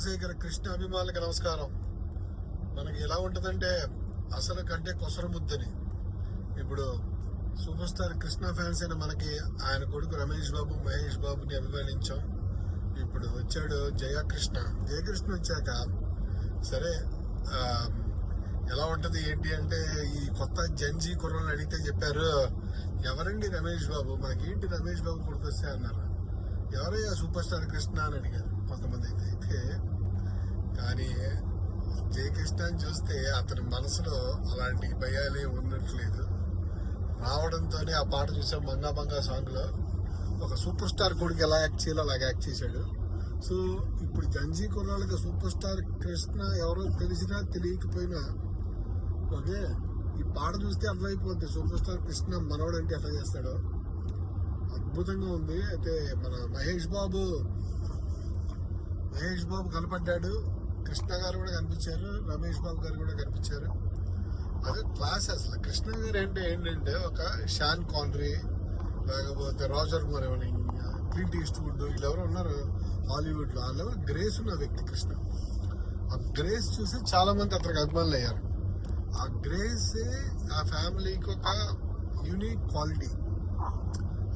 చంద్రశేఖర్ కృష్ణ అభిమానులకు నమస్కారం. మనకి ఎలా ఉంటుందంటే అసలు కంటే కొసర ముద్దని. ఇప్పుడు సూపర్ స్టార్ కృష్ణ ఫ్యాన్స్ అయిన మనకి ఆయన కొడుకు రమేష్ బాబు, మహేష్ బాబుని అభిమానించాం. ఇప్పుడు వచ్చాడు జయకృష్ణ వచ్చాక సరే ఎలా ఉంటది ఏంటి అంటే ఈ కొత్త జంజీ కుర్రలను అడిగితే చెప్పారు, ఎవరండి రమేష్ బాబు, మనకేంటి రమేష్ బాబు కొడుకు వస్తే అన్నారు. ఎవరయ్యా సూపర్ స్టార్ కృష్ణ అని అడిగారు కొంతమంది అయితే. కానీ జయకృష్ణ చూస్తే అతని మనసులో అలాంటి భయాలే ఉన్నట్లేదు. రావడంతోనే ఆ పాట చూసాం, మంగా మంగా సాంగ్ లో ఒక సూపర్ స్టార్ కొడుకు ఎలా యాక్ట్ చేయాలో అలాగే యాక్ట్ చేశాడు. సో ఇప్పుడు జంజీ కుర్రాళ్ళకి సూపర్ స్టార్ కృష్ణ ఎవరో తెలిసినా తెలియకపోయినా ఓకే, ఈ పాట చూస్తే అర్థమైపోద్ది సూపర్ స్టార్ కృష్ణ మనవడంటే ఎట్లా చేస్తాడో. అద్భుతంగా ఉంది. అయితే మన మహేష్ బాబు కనపడ్డాడు, కృష్ణ గారు కూడా కనిపించారు, రమేష్ బాబు గారు కూడా కనిపించారు. అదే క్లాస్. అసలు కృష్ణ గారు ఏంటంటే ఒక షాన్ కాన్రీ, లేకపోతే రాజర్ మరెవని, క్లింట్ ఈస్ట్వుడ్, వీళ్ళెవరో ఉన్నారు హాలీవుడ్ లో. వాళ్ళెవరో గ్రేస్ ఉన్న వ్యక్తి కృష్ణ. ఆ గ్రేస్ చూసి చాలా మంది అతనికి అభిమానులు అయ్యారు. ఆ గ్రేస్ ఆ ఫ్యామిలీకి ఒక యూనిక్ క్వాలిటీ.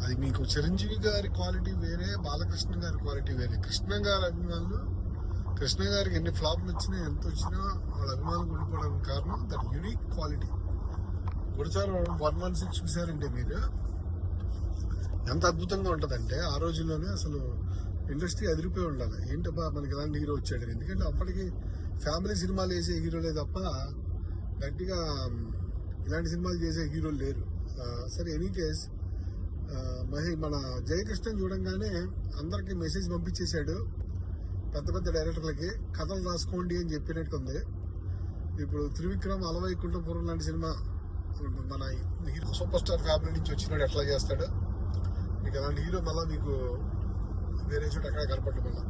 అది మీకు చిరంజీవి గారి క్వాలిటీ వేరే, బాలకృష్ణ గారి క్వాలిటీ వేరే. కృష్ణ గారి అభిమానులు, కృష్ణ గారికి ఎన్ని ఫ్లాప్లు వచ్చినా ఎంత వచ్చినా వాళ్ళ అభిమానులు ఉండిపోవడానికి కారణం దట్ యూనిక్ క్వాలిటీ. ఒకసారి 116 చూసారంటే మీరు ఎంత అద్భుతంగా ఉంటదంటే ఆ రోజుల్లోనే అసలు ఇండస్ట్రీ అదిరిపోయి ఉండాలి. ఏంటబ్బా మనకి ఇలాంటి హీరో వచ్చాడు. ఎందుకంటే అప్పటికి ఫ్యామిలీ సినిమాలు వేసే హీరోలే తప్ప గట్టిగా ఇలాంటి సినిమాలు చేసే హీరోలు లేరు. సరే ఎనీ కేస్ మన జయకృష్ణ చూడంగానే అందరికి మెసేజ్ పంపించేశాడు, పెద్ద పెద్ద డైరెక్టర్లకి కథలు రాసుకోండి అని చెప్పినట్టుంది. ఇప్పుడు త్రివిక్రమ్ అలవైకుంఠపురం లాంటి సినిమా మన హీరో సూపర్ స్టార్ ఫ్యామిలీ నుంచి వచ్చినాడు, ఎట్లా చేస్తాడు. మీకు అలాంటి హీరో మళ్ళీ మీకు వేరే చోట ఎక్కడ కనపడ్డు మళ్ళీ.